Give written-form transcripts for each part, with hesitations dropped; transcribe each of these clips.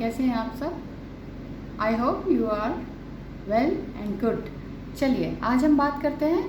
कैसे हैं आप सब? I hope you are well and good. चलिए आज हम बात करते हैं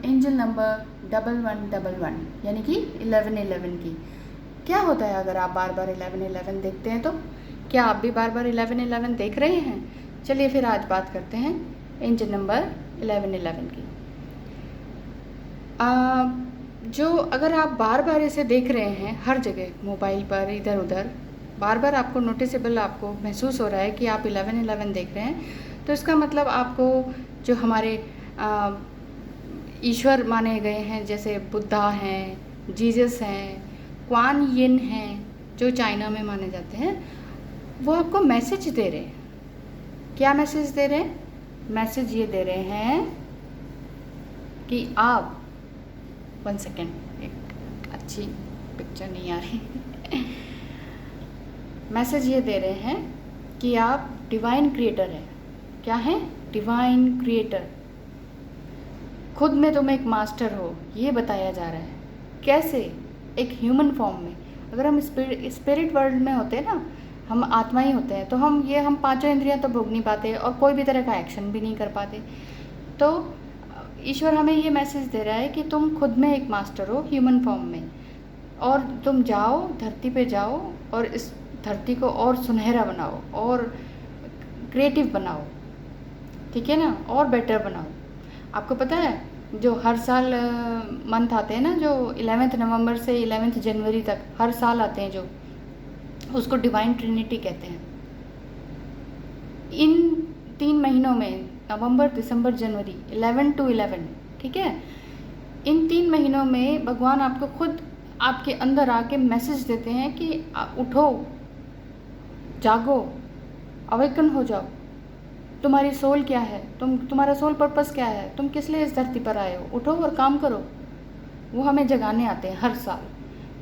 एंजल नंबर 1111 यानी कि 1111 की। क्या होता है अगर आप बार बार 1111 देखते हैं तो? क्या आप भी बार बार 1111 देख रहे हैं? चलिए फिर आज बात करते हैं एंजल नंबर 1111 की। जो अगर आप बार बार इसे देख रहे हैं हर जगह, मोबाइल पर इधर उधर, बार बार आपको नोटिसेबल आपको महसूस हो रहा है कि आप 1111 देख रहे हैं, तो इसका मतलब आपको जो हमारे ईश्वर माने गए हैं, जैसे बुद्धा हैं, जीसस हैं, क्वान यिन हैं, जो चाइना में माने जाते हैं, वो आपको मैसेज दे रहे हैं। क्या मैसेज दे रहे हैं? मैसेज ये दे रहे हैं कि आप 1 सेकेंड, एक अच्छी पिक्चर नहीं आ रही मैसेज ये दे रहे हैं कि आप डिवाइन क्रिएटर हैं। क्या है? Divine creator. खुद में तुम एक मास्टर हो, ये बताया जा रहा है। कैसे? एक ह्यूमन फॉर्म में। अगर हम स्पिरिट वर्ल्ड में होते हैं ना, हम आत्मा ही होते हैं, तो हम पांचों इंद्रियां तो भोग नहीं पाते और कोई भी तरह का एक्शन भी नहीं कर पाते। तो ईश्वर हमें ये मैसेज दे रहा है कि तुम खुद में एक मास्टर हो ह्यूमन फॉर्म में, और तुम जाओ, धरती पे जाओ और इस धरती को और सुनहरा बनाओ और क्रिएटिव बनाओ, ठीक है ना, और बेटर बनाओ। आपको पता है जो हर साल मंथ आते हैं ना, जो 11 नवंबर से 11 जनवरी तक हर साल आते हैं, जो उसको डिवाइन ट्रिनिटी कहते हैं। इन 3 महीनों में, नवंबर, दिसंबर, जनवरी, 11 to 11, ठीक है, इन 3 महीनों में भगवान आपको खुद आपके अंदर आके मैसेज देते हैं कि उठो, जागो, अवेकन हो जाओ। तुम्हारी सोल क्या है? तुम्हारा सोल पर्पस क्या है? तुम किस लिए इस धरती पर आए हो? उठो और काम करो। वो हमें जगाने आते हैं हर साल,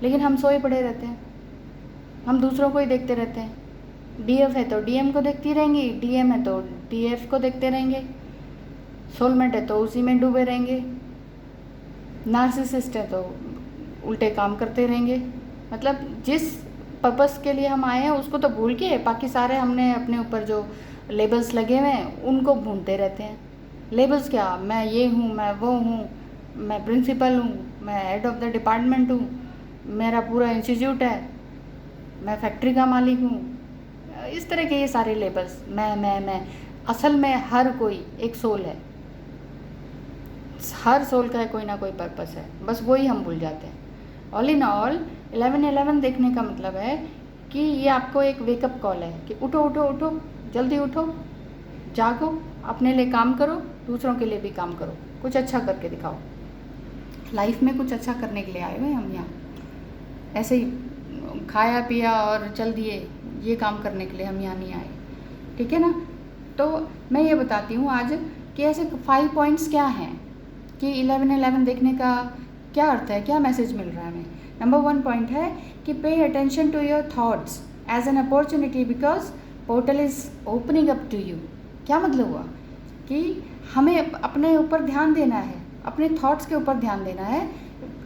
लेकिन हम सोए पड़े रहते हैं। हम दूसरों को ही देखते रहते हैं। डीएफ है तो डीएम को देखती रहेंगी, डीएम है तो डीएफ को देखते रहेंगे, सोलमेट है तो उसी में डूबे रहेंगे, नार्सिसिस्ट है तो उल्टे काम करते रहेंगे। मतलब जिस पर्पस के लिए हम आए हैं उसको तो भूल के बाकी सारे हमने अपने ऊपर जो लेबल्स लगे हुए हैं उनको भूनते रहते हैं। लेबल्स क्या? मैं ये हूँ, मैं वो हूँ, मैं प्रिंसिपल हूँ, मैं हेड ऑफ द डिपार्टमेंट हूँ, मेरा पूरा इंस्टीट्यूट है, मैं फैक्ट्री का मालिक हूँ, इस तरह के ये सारे लेबल्स। मैं असल में हर कोई एक सोल है। हर सोल का कोई ना कोई पर्पस है, बस वही हम भूल जाते हैं। ऑल इन ऑल 1111 देखने का मतलब है कि ये आपको एक वेकअप कॉल है कि उठो उठो उठो, जल्दी उठो, जागो, अपने लिए काम करो, दूसरों के लिए भी काम करो, कुछ अच्छा करके दिखाओ। लाइफ में कुछ अच्छा करने के लिए आए हुए हम यहाँ, ऐसे ही खाया पिया और चल दिए, ये काम करने के लिए हम यहाँ नहीं आए, ठीक है ना। तो मैं ये बताती हूँ आज कि ऐसे 5 पॉइंट्स क्या हैं कि 1111 देखने का क्या अर्थ है, क्या मैसेज मिल रहा है हमें। नंबर 1 पॉइंट है कि pay attention to your thoughts as an opportunity because portal is opening up to you. क्या मतलब हुआ कि हमें अपने ऊपर ध्यान देना है, अपने थॉट्स के ऊपर ध्यान देना है।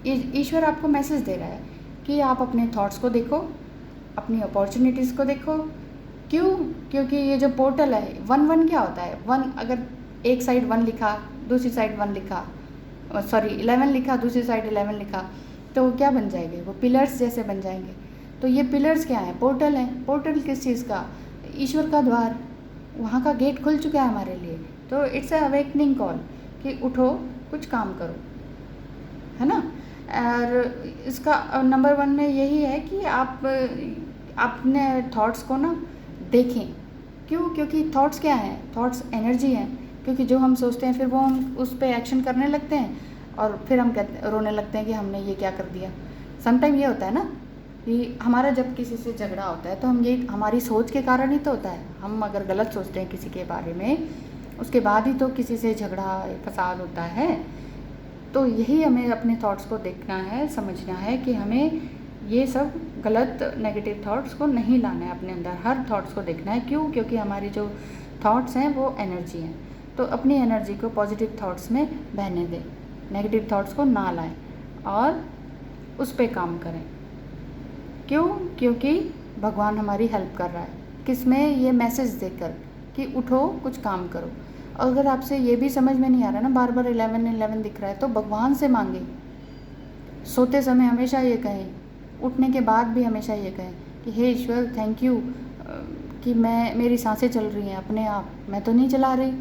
ईश्वर आपको मैसेज दे रहा है कि आप अपने थॉट्स को देखो, अपनी अपॉर्चुनिटीज़ को देखो। क्यों? क्योंकि ये जो पोर्टल है, 1 क्या होता है? 1 अगर एक साइड 1 लिखा, दूसरी साइड 1 लिखा, 11 लिखा, दूसरी साइड 11 लिखा, तो वो क्या बन जाएंगे? वो पिलर्स जैसे बन जाएंगे। तो ये पिलर्स क्या है? पोर्टल है। पोर्टल किस चीज़ का? ईश्वर का द्वार, वहाँ का गेट खुल चुका है हमारे लिए। तो इट्स अ अवेकनिंग कॉल कि उठो, कुछ काम करो, है ना। और इसका नंबर 1 में यही है कि आप अपने थॉट्स को ना देखें। क्यों? क्योंकि थॉट्स क्या हैं? थॉट्स एनर्जी हैं। क्योंकि जो हम सोचते हैं फिर वो हम उस पर एक्शन करने लगते हैं और फिर हम रोने लगते हैं कि हमने ये क्या कर दिया। समटाइम ये होता है ना कि हमारा जब किसी से झगड़ा होता है तो हम ये हमारी सोच के कारण ही तो होता है। हम अगर गलत सोचते हैं किसी के बारे में, उसके बाद ही तो किसी से झगड़ा फसाद होता है। तो यही हमें अपने थॉट्स को देखना है, समझना है कि हमें ये सब गलत नेगेटिव थॉट्स को नहीं लाना है अपने अंदर। हर थॉट्स को देखना है। क्यों? क्योंकि हमारी जो थॉट्स हैं वो एनर्जी हैं। तो अपनी एनर्जी को पॉजिटिव थॉट्स में बहने दें, नेगेटिव थॉट्स को ना लाएं और उस पे काम करें। क्यों? क्योंकि भगवान हमारी हेल्प कर रहा है। किस में? ये मैसेज देकर कि उठो, कुछ काम करो। अगर आपसे ये भी समझ में नहीं आ रहा ना, बार बार 11-11 दिख रहा है, तो भगवान से मांगे। सोते समय हमेशा ये कहें, उठने के बाद भी हमेशा ये कहें कि हे ईश्वर थैंक यू कि मेरी सांसें चल रही हैं अपने आप, मैं तो नहीं चला रही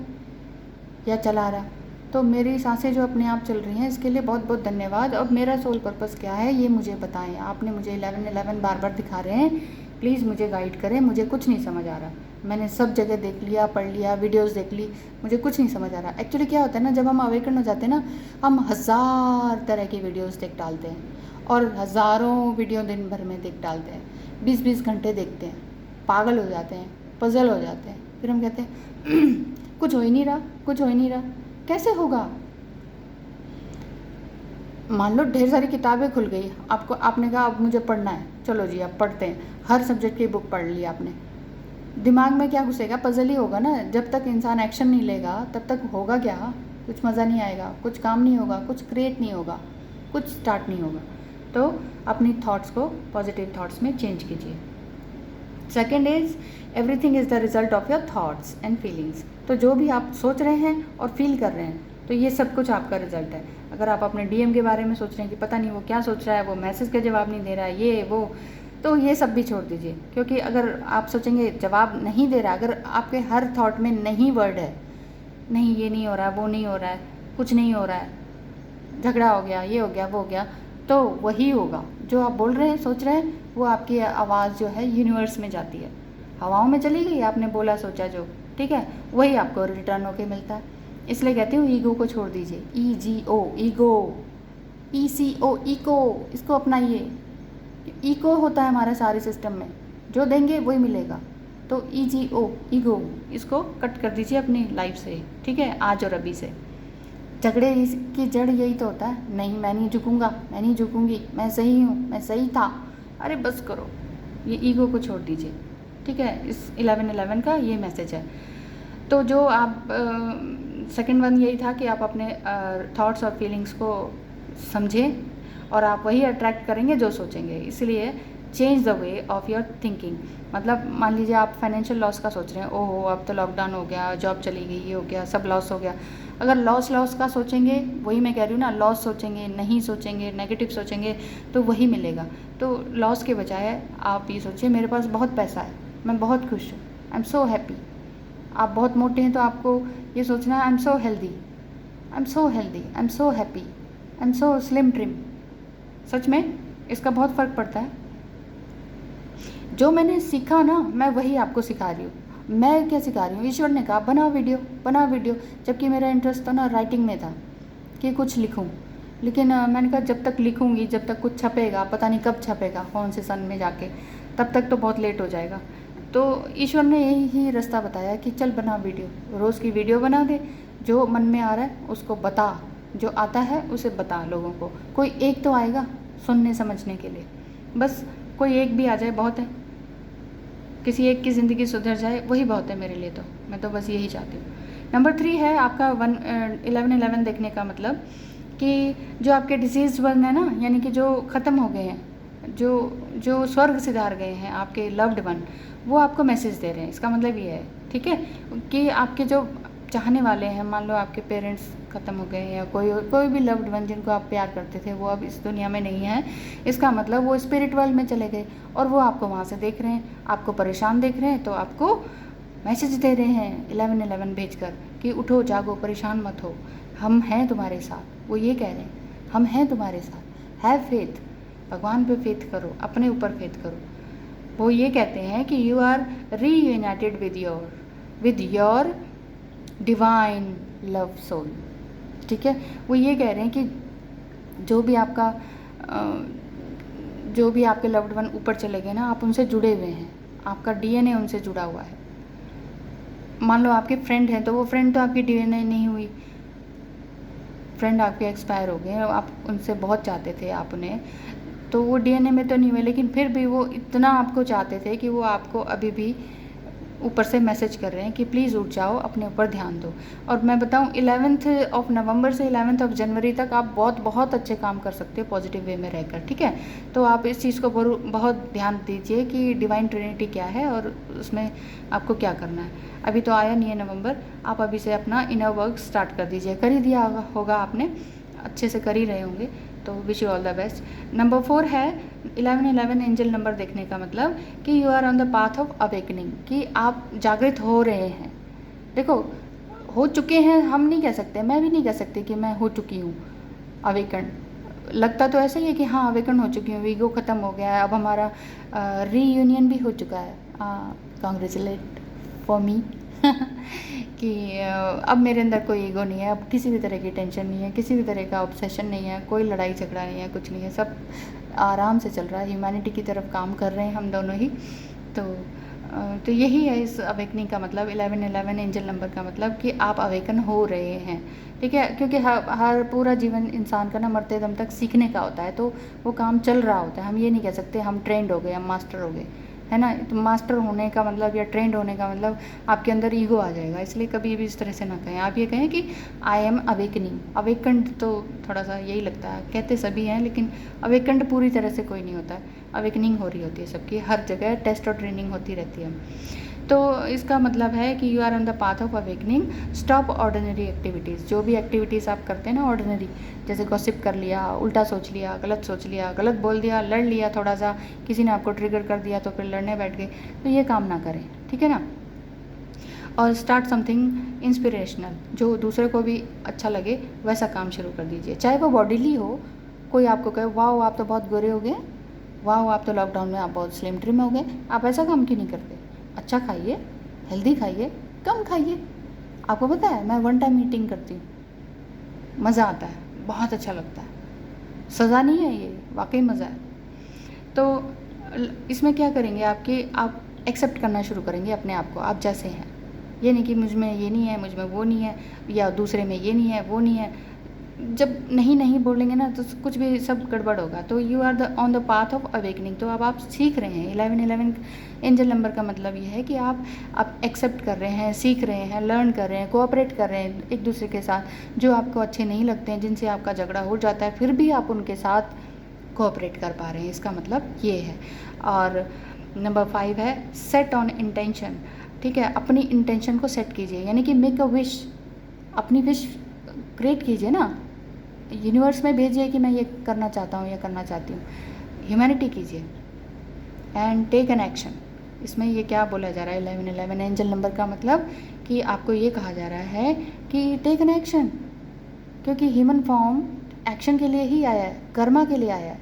या चला रहा, तो मेरी सांसें जो अपने आप चल रही हैं इसके लिए बहुत बहुत धन्यवाद। अब मेरा सोल पर्पस क्या है ये मुझे बताएं। आपने मुझे 11-11 बार बार दिखा रहे हैं, प्लीज़ मुझे गाइड करें, मुझे कुछ नहीं समझ आ रहा। मैंने सब जगह देख लिया, पढ़ लिया, वीडियोस देख ली, मुझे कुछ नहीं समझ आ रहा। एक्चुअली क्या होता है ना, जब हम अवेकन हो जाते हैं ना, हम हज़ार तरह की वीडियोस देख डालते हैं और हज़ारों वीडियो दिन भर में देख डालते हैं, 20-20 घंटे देखते हैं, पागल हो जाते हैं, पजल हो जाते हैं। फिर हम कहते हैं कुछ हो ही नहीं रहा, कुछ हो ही नहीं रहा। कैसे होगा? मान लो ढेर सारी किताबें खुल गई, आपने कहा अब मुझे पढ़ना है, चलो जी अब पढ़ते हैं, हर सब्जेक्ट की बुक पढ़ ली आपने। दिमाग में क्या घुसेगा? पजल ही होगा ना। जब तक इंसान एक्शन नहीं लेगा तब तक होगा क्या? कुछ मज़ा नहीं आएगा, कुछ काम नहीं होगा, कुछ क्रिएट नहीं होगा, कुछ स्टार्ट नहीं होगा। तो अपनी थॉट्स को पॉजिटिव थॉट्स में चेंज कीजिए। Second is everything is the result of your thoughts and feelings. तो जो भी आप सोच रहे हैं और फील कर रहे हैं, तो ये सब कुछ आपका रिजल्ट है। अगर आप अपने डीएम के बारे में सोच रहे हैं कि पता नहीं वो क्या सोच रहा है, वो मैसेज का जवाब नहीं दे रहा है, ये वो, तो ये सब भी छोड़ दीजिए। क्योंकि अगर आप सोचेंगे जवाब नहीं दे रहा, अगर आपके हर थॉट में नहीं वर्ड है, नहीं ये नहीं हो रहा है, वो नहीं हो रहा है, कुछ नहीं हो रहा है, झगड़ा हो गया, ये हो गया, वो हो गया, तो वही होगा जो आप बोल रहे हैं, सोच रहे हैं। वो आपकी आवाज़ जो है यूनिवर्स में जाती है, हवाओं में चली गई, आपने बोला सोचा जो, ठीक है, वही आपको रिटर्न होके मिलता है। इसलिए कहती हूँ ईगो को छोड़ दीजिए। EGO ईगो, ECO इको, इसको अपनाइए। इको होता है हमारे सारे सिस्टम में, जो देंगे वही मिलेगा। तो EGO ईगो, इसको कट कर दीजिए अपनी लाइफ से, ठीक है, आज और अभी से। झगड़े की जड़ यही तो होता है, नहीं मैं नहीं झुकूंगा, मैं नहीं झुकूंगी, मैं सही हूँ, मैं सही था। अरे बस करो, ये ईगो को छोड़ दीजिए, ठीक है। इस 11-11 का ये मैसेज है। तो जो आप सेकंड वन यही था कि आप अपने थॉट्स और फीलिंग्स को समझें और आप वही अट्रैक्ट करेंगे जो सोचेंगे। इसलिए change the way of your thinking. मतलब मान लीजिए आप फाइनेंशियल लॉस का सोच रहे हैं, ओहो अब तो लॉकडाउन हो गया, जॉब चली गई, ये हो गया, सब लॉस हो गया। अगर लॉस का सोचेंगे, वही मैं कह रही हूँ ना, लॉस सोचेंगे, नहीं सोचेंगे, नेगेटिव सोचेंगे, तो वही मिलेगा। तो लॉस के बजाय आप ये सोचिए मेरे पास बहुत पैसा है, मैं बहुत खुश हूँ, आई एम सो हैप्पी। आप बहुत मोटे हैं तो आपको ये सोचना है I am so healthy, I am so healthy, I am so happy, I am so slim trim. सच में इसका बहुत फ़र्क पड़ता है। जो मैंने सीखा ना, मैं वही आपको सिखा रही हूँ। मैं क्या सिखा रही हूँ? ईश्वर ने कहा बनाओ वीडियो, बनाओ वीडियो। जबकि मेरा इंटरेस्ट तो ना राइटिंग में था कि कुछ लिखूँ, लेकिन मैंने कहा जब तक लिखूँगी, जब तक कुछ छपेगा, पता नहीं कब छपेगा, कौन से सन में जाके, तब तक तो बहुत लेट हो जाएगा। तो ईश्वर ने यही रास्ता बताया कि चल बना वीडियो, रोज़ की वीडियो बना दे, जो मन में आ रहा है उसको बता, जो आता है उसे बता लोगों को। कोई एक तो आएगा सुनने समझने के लिए, बस कोई एक भी आ जाए बहुत है, किसी एक की ज़िंदगी सुधर जाए वही बहुत है मेरे लिए। तो मैं तो बस यही चाहती हूँ। नंबर 3 है आपका 11-11 देखने का मतलब कि जो आपके डिसीज़ वन है ना, यानी कि जो ख़त्म हो गए हैं, जो स्वर्ग सिधार गए हैं, आपके लव्ड वन, वो आपको मैसेज दे रहे हैं। इसका मतलब ये है, ठीक है, कि आपके जो चाहने वाले हैं, मान लो आपके पेरेंट्स ख़त्म हो गए या कोई भी लव्ड वन जिनको आप प्यार करते थे वो अब इस दुनिया में नहीं है, इसका मतलब वो स्पिरिट वर्ल्ड में चले गए और वो आपको वहाँ से देख रहे हैं, आपको परेशान देख रहे हैं, तो आपको मैसेज दे रहे हैं 11-11 भेजकर कि उठो जागो, परेशान मत हो, हम हैं तुम्हारे साथ। वो ये कह रहे हैं हम हैं तुम्हारे साथ, हैव फेथ, भगवान पे फेथ करो, अपने ऊपर फेथ करो। वो ये कहते हैं कि you are reunited with your divine love soul, ठीक है। वो ये कह रहे हैं कि जो भी आपके लव्ड वन ऊपर चले गए ना, आप उनसे जुड़े हुए हैं, आपका DNA उनसे जुड़ा हुआ है। मान लो आपके फ्रेंड हैं, तो वो फ्रेंड तो आपकी DNA नहीं हुई, फ्रेंड आपके एक्सपायर हो गए, आप उनसे बहुत चाहते थे आप उन्हें, तो वो DNA में तो नहीं हुए, लेकिन फिर भी वो इतना आपको चाहते थे कि वो आपको अभी भी ऊपर से मैसेज कर रहे हैं कि प्लीज़ उठ जाओ, अपने ऊपर ध्यान दो। और मैं बताऊं 11 नवंबर से 11 जनवरी तक आप बहुत बहुत अच्छे काम कर सकते हो पॉजिटिव वे में रहकर, ठीक है। तो आप इस चीज़ को बहुत ध्यान दीजिए कि डिवाइन ट्रिनिटी क्या है और उसमें आपको क्या करना है। अभी तो आया नहीं है नवंबर, आप अभी से अपना इनर वर्क स्टार्ट कर दीजिए। कर ही दिया होगा आपने, अच्छे से कर ही रहे होंगे, तो wish you all the best. Number 4 है 1111 एंजल नंबर देखने का मतलब कि you are on the path of awakening, कि आप जागृत हो रहे हैं। देखो, हो चुके हैं हम नहीं कह सकते, मैं भी नहीं कह सकती कि मैं हो चुकी हूँ अवेकन। लगता तो ऐसा ही है कि हाँ अवेकन हो चुकी हूँ, वीगो ख़त्म हो गया है, अब हमारा रीयूनियन भी हो चुका है। कॉन्ग्रेचुलेट फॉर मी कि अब मेरे अंदर कोई ईगो नहीं है, अब किसी भी तरह की टेंशन नहीं है, किसी भी तरह का ऑब्सेशन नहीं है, कोई लड़ाई झगड़ा नहीं है, कुछ नहीं है, सब आराम से चल रहा है। ह्यूमैनिटी की तरफ काम कर रहे हैं हम दोनों ही। तो यही है इस अवेकनिंग का मतलब। 1111 एंजल नंबर का मतलब कि आप अवेकन हो रहे हैं, ठीक है। क्योंकि हर पूरा जीवन इंसान का ना मरते दम तक सीखने का होता है, तो वो काम चल रहा होता है। हम ये नहीं कह सकते हम ट्रेंड हो गए, हम मास्टर हो गए, है ना। तो मास्टर होने का मतलब या ट्रेंड होने का मतलब आपके अंदर ईगो आ जाएगा, इसलिए कभी भी इस तरह से ना कहें। आप ये कहें कि आई एम अवेकनिंग। अवेकंड तो थोड़ा सा यही लगता है, कहते सभी हैं, लेकिन अवेकंड पूरी तरह से कोई नहीं होता है। अवेकनिंग हो रही होती है सबकी, हर जगह टेस्ट और ट्रेनिंग होती रहती है। तो इसका मतलब है कि you are on the path of awakening. Stop ordinary activities. जो भी एक्टिविटीज़ आप करते हैं ना ऑर्डिनरी, जैसे गॉसिप कर लिया, उल्टा सोच लिया, गलत सोच लिया, गलत बोल दिया, लड़ लिया, थोड़ा सा किसी ने आपको ट्रिगर कर दिया तो फिर लड़ने बैठ गए, तो ये काम ना करें, ठीक है ना। और स्टार्ट समथिंग इंस्पिरेशनल, जो दूसरे को भी अच्छा लगे वैसा काम शुरू कर दीजिए। चाहे वो बॉडीली हो, कोई आपको कहे वाह आप तो बहुत गोरे हो गए, वाह आप तो लॉकडाउन में आप बहुत स्लिम ट्रिम हो गए, आप ऐसा काम क्यों नहीं करते। अच्छा खाइए, हेल्दी खाइए, कम खाइए। आपको पता है मैं 1 टाइम ईटिंग करती हूँ, मज़ा आता है, बहुत अच्छा लगता है, सज़ा नहीं है ये, वाकई मज़ा है। तो इसमें क्या करेंगे आप एक्सेप्ट करना शुरू करेंगे अपने आप को, आप जैसे हैं। ये नहीं कि मुझ में ये नहीं है, मुझ में वो नहीं है, या दूसरे में ये नहीं है वो नहीं है। जब नहीं बोलेंगे ना तो कुछ भी सब गड़बड़ होगा। तो you are on the path of awakening. तो अब आप सीख रहे हैं। 1111 एंजल नंबर का मतलब ये है कि आप एक्सेप्ट कर रहे हैं, सीख रहे हैं, लर्न कर रहे हैं, कोऑपरेट कर रहे हैं एक दूसरे के साथ। जो आपको अच्छे नहीं लगते हैं, जिनसे आपका झगड़ा हो जाता है, फिर भी आप उनके साथ कोऑपरेट कर पा रहे हैं, इसका मतलब ये है। और नंबर 5 है सेट ऑन इंटेंशन, ठीक है। अपनी इंटेंशन को सेट कीजिए, यानी कि मेक अ विश, अपनी विश क्रिएट कीजिए ना, यूनिवर्स में भेजिए कि मैं ये करना चाहता हूँ या करना चाहती हूँ। ह्यूमैनिटी कीजिए एंड टेक एन एक्शन। इसमें ये क्या बोला जा रहा है 1111 एंजल नंबर का मतलब कि आपको ये कहा जा रहा है कि टेक एन एक्शन, क्योंकि ह्यूमन फॉर्म एक्शन के लिए ही आया है, कर्मा के लिए आया है।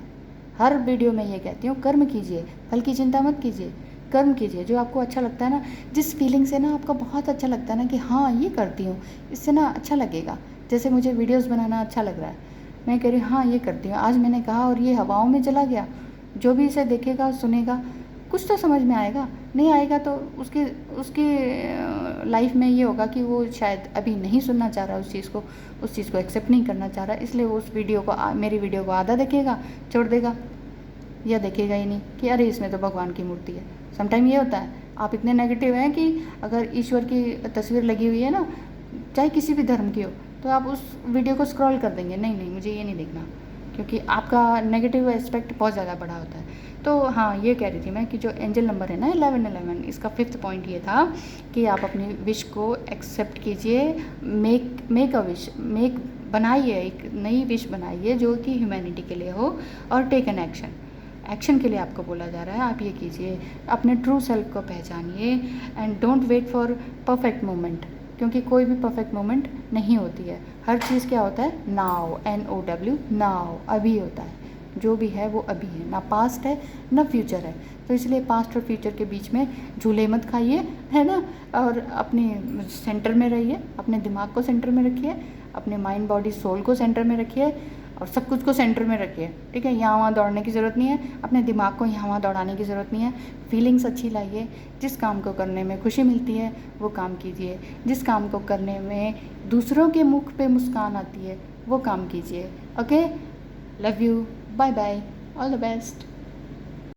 हर वीडियो में ये कहती हूँ, कर्म कीजिए, फल की चिंता मत कीजिए, कर्म कीजिए। जो आपको अच्छा लगता है ना, जिस फीलिंग से ना आपको बहुत अच्छा लगता है ना कि हाँ ये करती हूँ, इससे ना अच्छा लगेगा। जैसे मुझे वीडियोस बनाना अच्छा लग रहा है, मैं कह रही हूँ हाँ ये करती हूँ, आज मैंने कहा और ये हवाओं में चला गया। जो भी इसे देखेगा सुनेगा कुछ तो समझ में आएगा, नहीं आएगा तो उसके लाइफ में ये होगा कि वो शायद अभी नहीं सुनना चाह रहा उस चीज़ को एक्सेप्ट नहीं करना चाह रहा, इसलिए वो उस वीडियो को मेरी वीडियो को आधा देखेगा, छोड़ देगा, या देखेगा ही नहीं कि अरे इसमें तो भगवान की मूर्ति है। समटाइम ये होता है, आप इतने नेगेटिव हैं कि अगर ईश्वर की तस्वीर लगी हुई है ना, चाहे किसी भी धर्म की हो, तो आप उस वीडियो को स्क्रॉल कर देंगे, नहीं मुझे ये नहीं देखना, क्योंकि आपका नेगेटिव एस्पेक्ट बहुत ज़्यादा बड़ा होता है। तो हाँ ये कह रही थी मैं कि जो एंजल नंबर है ना 1111, इसका 5th पॉइंट ये था कि आप अपनी विश को एक्सेप्ट कीजिए, मेक अ विश, बनाइए, एक नई विश बनाइए जो कि ह्यूमैनिटी के लिए हो, और टेक एन एक्शन के लिए आपको बोला जा रहा है, आप ये कीजिए। अपने ट्रू सेल्फ को पहचानिए and don't wait for perfect moment, क्योंकि कोई भी परफेक्ट मोमेंट नहीं होती है। हर चीज़ क्या होता है, नाउ, NOW, नाउ, अभी होता है। जो भी है वो अभी है, ना पास्ट है ना फ्यूचर है। तो इसलिए पास्ट और फ्यूचर के बीच में झूले मत खाइए, है ना। और अपने सेंटर में रहिए, अपने दिमाग को सेंटर में रखिए, अपने माइंड बॉडी सोल को सेंटर में रखिए, और सब कुछ को सेंटर में रखिए, ठीक है। यहाँ वहाँ दौड़ने की ज़रूरत नहीं है, अपने दिमाग को यहाँ वहाँ दौड़ाने की ज़रूरत नहीं है। फीलिंग्स अच्छी लाइए, जिस काम को करने में खुशी मिलती है वो काम कीजिए, जिस काम को करने में दूसरों के मुख पे मुस्कान आती है वो काम कीजिए। Okay, love you, bye bye, all the best.